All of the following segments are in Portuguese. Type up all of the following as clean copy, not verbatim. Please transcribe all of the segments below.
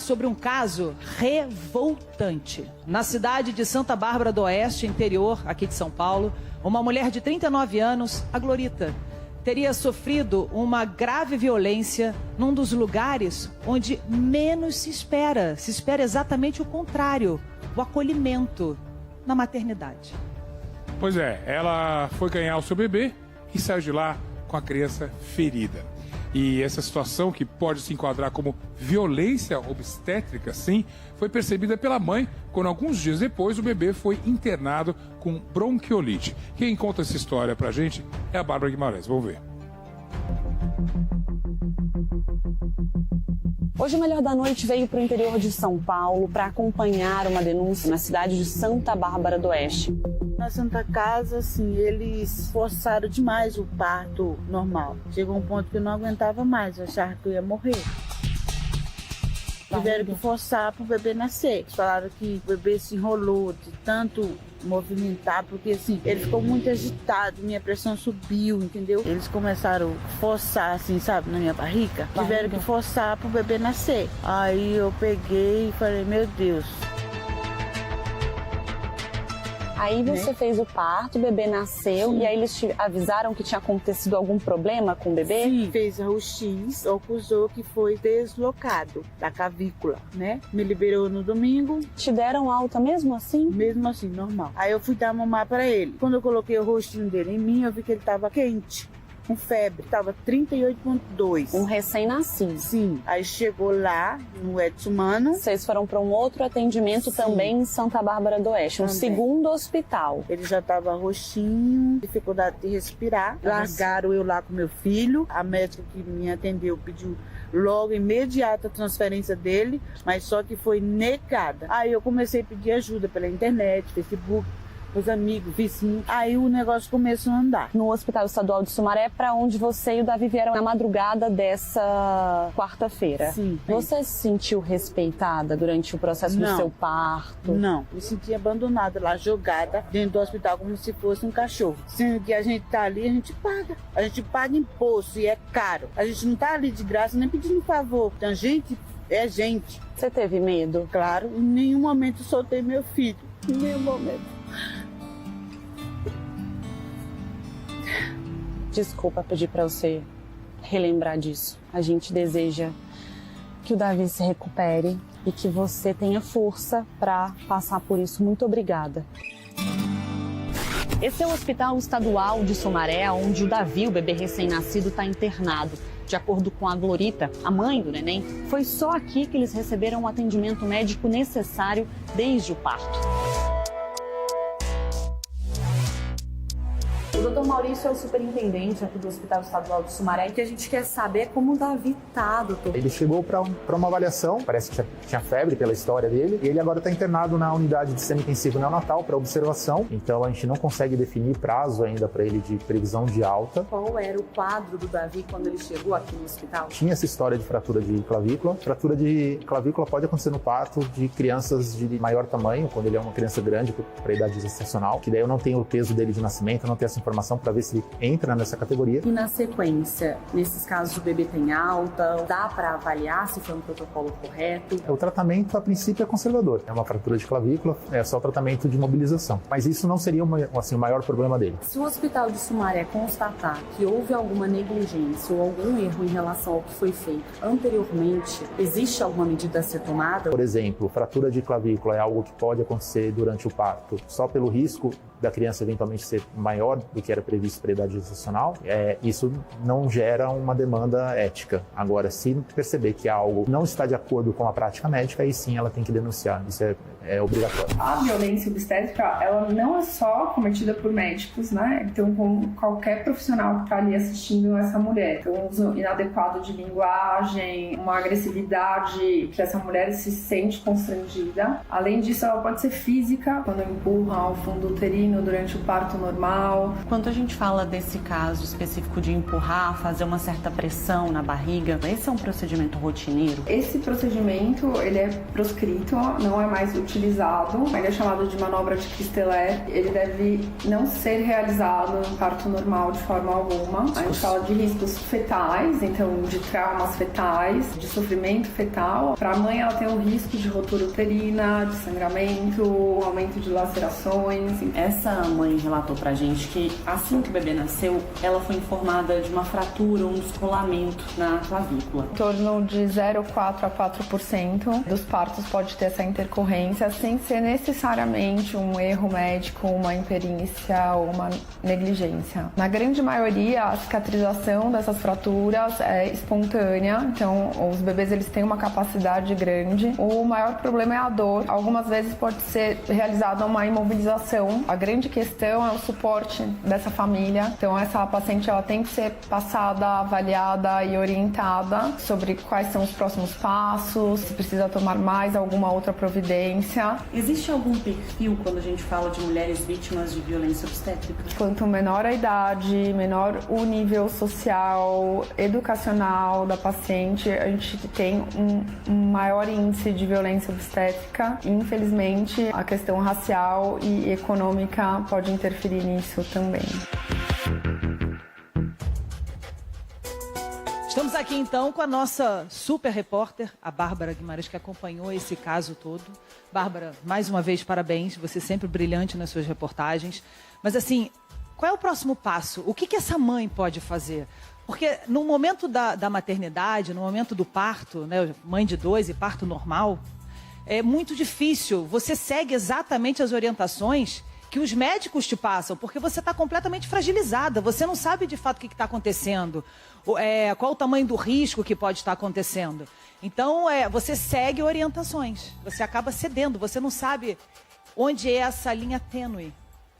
Sobre um caso revoltante. Na cidade de Santa Bárbara do Oeste, interior aqui de São Paulo, uma mulher de 39 anos, a Glorita, teria sofrido uma grave violência num dos lugares onde menos se espera. Se espera exatamente o contrário, o acolhimento na maternidade. Pois é, ela foi ganhar o seu bebê e saiu de lá com a criança ferida. E essa situação, que pode se enquadrar como violência obstétrica, sim, foi percebida pela mãe quando, alguns dias depois, o bebê foi internado com bronquiolite. Quem conta essa história pra gente é a Bárbara Guimarães. Vamos ver. Hoje o Melhor da Noite veio para o interior de São Paulo para acompanhar uma denúncia na cidade de Santa Bárbara do Oeste. Na Santa Casa, assim, eles forçaram demais o parto normal. Chegou um ponto que eu não aguentava mais, eu achava que eu ia morrer. Tiveram que forçar para o bebê nascer. Eles falaram que o bebê se enrolou de tanto movimentar, porque assim, ele ficou muito agitado, minha pressão subiu, entendeu? Eles começaram a forçar, assim, sabe, na minha barriga. Tiveram que forçar para o bebê nascer. Aí eu peguei e falei, meu Deus. Aí você fez o parto, o bebê nasceu. Sim. E aí eles te avisaram que tinha acontecido algum problema com o bebê? Sim, fez a UX, acusou que foi deslocado da cavícula, né? Me liberou no domingo. Te deram alta mesmo assim? Mesmo assim, normal. Aí eu fui dar mamar pra ele. Quando eu coloquei o rostinho dele em mim, eu vi que ele tava quente. Com febre, tava 38,2. Um recém-nascido. Sim. Aí chegou lá, no Edson Mano. Vocês foram para um outro atendimento. Sim. Também em Santa Bárbara do Oeste, um segundo hospital. Ele já tava roxinho, dificuldade de respirar. Largaram eu lá com meu filho. A médica que me atendeu pediu logo imediata transferência dele, mas só que foi negada. Aí eu comecei a pedir ajuda pela internet, Facebook, os amigos, vizinhos. Aí o negócio começou a andar. No Hospital Estadual de Sumaré, para onde você e o Davi vieram na madrugada dessa quarta-feira. Sim. Você se sentiu respeitada durante o processo do seu parto? Não, me senti abandonada lá, jogada dentro do hospital como se fosse um cachorro. Sendo que a gente tá ali, a gente paga. A gente paga imposto e é caro. A gente não tá ali de graça nem pedindo favor. Então, gente, é gente. Você teve medo? Claro, em nenhum momento soltei meu filho. Em nenhum momento. Desculpa pedir para você relembrar disso. A gente deseja que o Davi se recupere e que você tenha força para passar por isso. Muito obrigada. Esse é o Hospital Estadual de Sumaré, onde o Davi, o bebê recém-nascido, está internado. De acordo com a Glorita, a mãe do neném, foi só aqui que eles receberam o atendimento médico necessário desde o parto. O Dr. Maurício é o superintendente aqui do Hospital Estadual de Sumaré, e que a gente quer saber como o Davi tá, doutor. Ele chegou para uma avaliação, parece que tinha febre pela história dele, e ele agora está internado na unidade de semi-intensivo neonatal para observação, então a gente não consegue definir prazo ainda para ele de previsão de alta. Qual era o quadro do Davi quando ele chegou aqui no hospital? Tinha essa história de fratura de clavícula. Fratura de clavícula pode acontecer no parto de crianças de maior tamanho, quando ele é uma criança grande para a idade gestacional, que daí eu não tenho o peso dele de nascimento, eu não tenho essa informação para ver se ele entra nessa categoria. E na sequência, nesses casos o bebê tem alta, dá para avaliar se foi um protocolo correto? O tratamento, a princípio, é conservador. É uma fratura de clavícula, é só o tratamento de mobilização. Mas isso não seria o maior problema dele. Se o Hospital de Sumaré constatar que houve alguma negligência ou algum erro em relação ao que foi feito anteriormente, existe alguma medida a ser tomada? Por exemplo, fratura de clavícula é algo que pode acontecer durante o parto só pelo risco da criança eventualmente ser maior do que era previsto para a idade gestacional, isso não gera uma demanda ética. Agora, se perceber que algo não está de acordo com a prática médica, aí sim ela tem que denunciar. Isso é obrigatório. A violência obstétrica, ela não é só cometida por médicos, né? Então, como qualquer profissional que está ali assistindo essa mulher. Então, um uso inadequado de linguagem, uma agressividade que essa mulher se sente constrangida. Além disso, ela pode ser física, quando empurra ao fundo uterino uterino durante o parto normal. Quando a gente fala desse caso específico de empurrar, fazer uma certa pressão na barriga, esse é um procedimento rotineiro? Esse procedimento, ele é proscrito, não é mais utilizado. Ele é chamado de manobra de Christeler. Ele deve não ser realizado em parto normal de forma alguma. A gente fala de riscos fetais, então de traumas fetais, de sofrimento fetal. Para a mãe, ela tem o risco de rotura uterina, de sangramento, aumento de lacerações. Essa mãe relatou pra gente que assim que o bebê nasceu, ela foi informada de uma fratura, um descolamento na clavícula. Em torno de 0,4% a 4% dos partos pode ter essa intercorrência, sem ser necessariamente um erro médico, uma imperícia ou uma negligência. Na grande maioria, a cicatrização dessas fraturas é espontânea, então os bebês eles têm uma capacidade grande. O maior problema é a dor. Algumas vezes pode ser realizada uma imobilização. A grande questão é o suporte dessa família. Então essa paciente ela tem que ser passada, avaliada e orientada sobre quais são os próximos passos, se precisa tomar mais alguma outra providência. Existe algum perfil quando a gente fala de mulheres vítimas de violência obstétrica? Quanto menor a idade, menor o nível social, educacional da paciente, a gente tem um maior índice de violência obstétrica. Infelizmente, a questão racial e econômica pode interferir nisso também. Estamos aqui então com a nossa super repórter, a Bárbara Guimarães, que acompanhou esse caso todo. Bárbara, mais uma vez, parabéns, você sempre brilhante nas suas reportagens. Mas assim, qual é o próximo passo? O que essa mãe pode fazer? Porque no momento da maternidade, no momento do parto, né, mãe de 2 e parto normal, é muito difícil. Você segue exatamente as orientações que os médicos te passam, porque você está completamente fragilizada. Você não sabe de fato o que está acontecendo, qual o tamanho do risco que pode estar acontecendo. Então, você segue orientações. Você acaba cedendo. Você não sabe onde é essa linha tênue,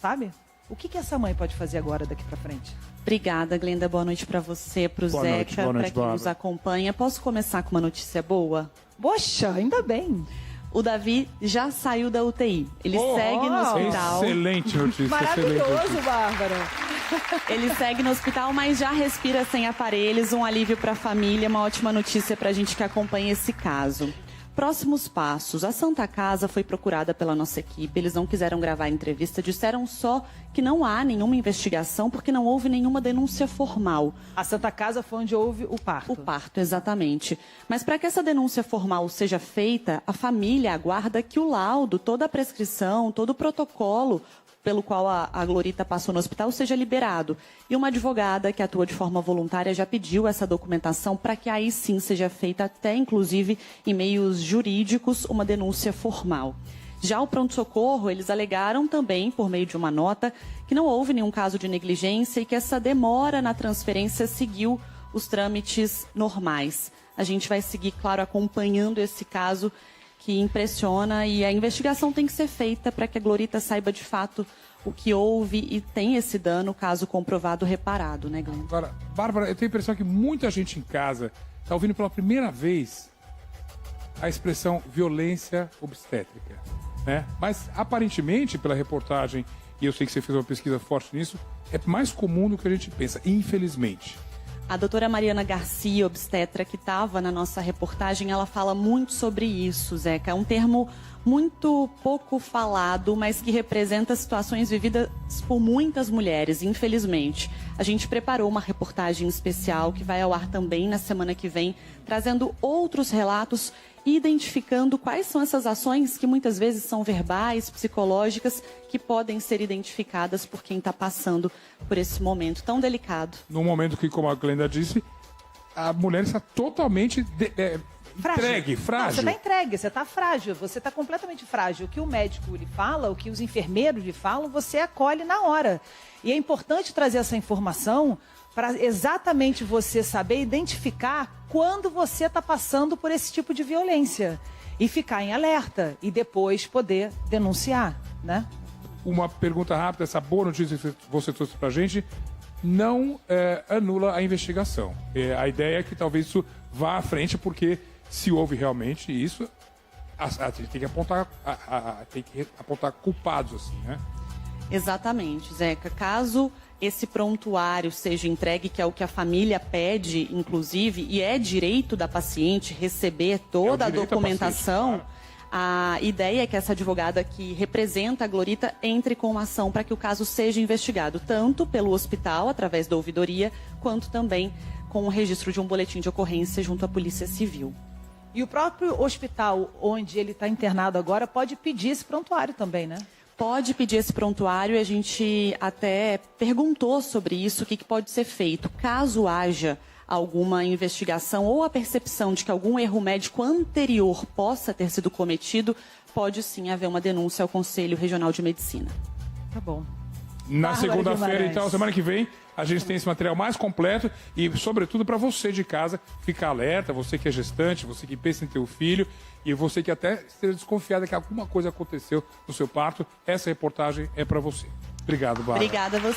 sabe? O que essa mãe pode fazer agora, daqui para frente? Obrigada, Glenda. Boa noite para você, para o Zeca, para quem nos acompanha. Posso começar com uma notícia boa? Poxa, ainda bem. O Davi já saiu da UTI. Ele segue no hospital. Excelente notícia. Maravilhoso, Bárbara. Ele segue no hospital, mas já respira sem aparelhos. Um alívio para a família. Uma ótima notícia para a gente que acompanha esse caso. Próximos passos. A Santa Casa foi procurada pela nossa equipe. Eles não quiseram gravar a entrevista. Disseram só que não há nenhuma investigação porque não houve nenhuma denúncia formal. A Santa Casa foi onde houve o parto. O parto, exatamente. Mas para que essa denúncia formal seja feita, a família aguarda que o laudo, toda a prescrição, todo o protocolo pelo qual a Glorita passou no hospital seja liberado. E uma advogada que atua de forma voluntária já pediu essa documentação para que aí sim seja feita, até inclusive em meios jurídicos, uma denúncia formal. Já o pronto-socorro, eles alegaram também, por meio de uma nota, que não houve nenhum caso de negligência e que essa demora na transferência seguiu os trâmites normais. A gente vai seguir, claro, acompanhando esse caso que impressiona, e a investigação tem que ser feita para que a Glorita saiba de fato o que houve e tem esse dano, caso comprovado, reparado, né, Glenn? Agora, Bárbara, eu tenho a impressão que muita gente em casa está ouvindo pela primeira vez a expressão violência obstétrica, né? Mas, aparentemente, pela reportagem, e eu sei que você fez uma pesquisa forte nisso, é mais comum do que a gente pensa, infelizmente. A doutora Mariana Garcia, obstetra, que estava na nossa reportagem, ela fala muito sobre isso, Zeca. É um termo muito pouco falado, mas que representa situações vividas por muitas mulheres, infelizmente. A gente preparou uma reportagem especial que vai ao ar também na semana que vem, trazendo outros relatos e identificando quais são essas ações que muitas vezes são verbais, psicológicas, que podem ser identificadas por quem está passando por esse momento tão delicado. No momento que, como a Glenda disse, a mulher está totalmente entregue, frágil. Não, você está entregue, você está frágil, você está completamente frágil. O que o médico lhe fala, o que os enfermeiros lhe falam, você acolhe na hora. E é importante trazer essa informação para exatamente você saber identificar quando você está passando por esse tipo de violência e ficar em alerta e depois poder denunciar, né? Uma pergunta rápida, essa boa notícia que você trouxe para a gente não anula a investigação. A ideia é que talvez isso vá à frente, porque se houve realmente isso, a gente tem que apontar culpados, assim, né? Exatamente, Zeca. Caso esse prontuário seja entregue, que é o que a família pede, inclusive, e é direito da paciente receber toda a documentação, a ideia é que essa advogada que representa a Glorita entre com uma ação para que o caso seja investigado, tanto pelo hospital, através da ouvidoria, quanto também com o registro de um boletim de ocorrência junto à Polícia Civil. E o próprio hospital onde ele está internado agora pode pedir esse prontuário também, né? Pode pedir esse prontuário e a gente até perguntou sobre isso, o que pode ser feito. Caso haja alguma investigação ou a percepção de que algum erro médico anterior possa ter sido cometido, pode sim haver uma denúncia ao Conselho Regional de Medicina. Tá bom. Na segunda-feira, então, semana que vem, a gente tem esse material mais completo e, sobretudo, para você de casa ficar alerta, você que é gestante, você que pensa em ter o filho e você que até esteja desconfiada que alguma coisa aconteceu no seu parto, essa reportagem é para você. Obrigado, Bárbara. Obrigada a você.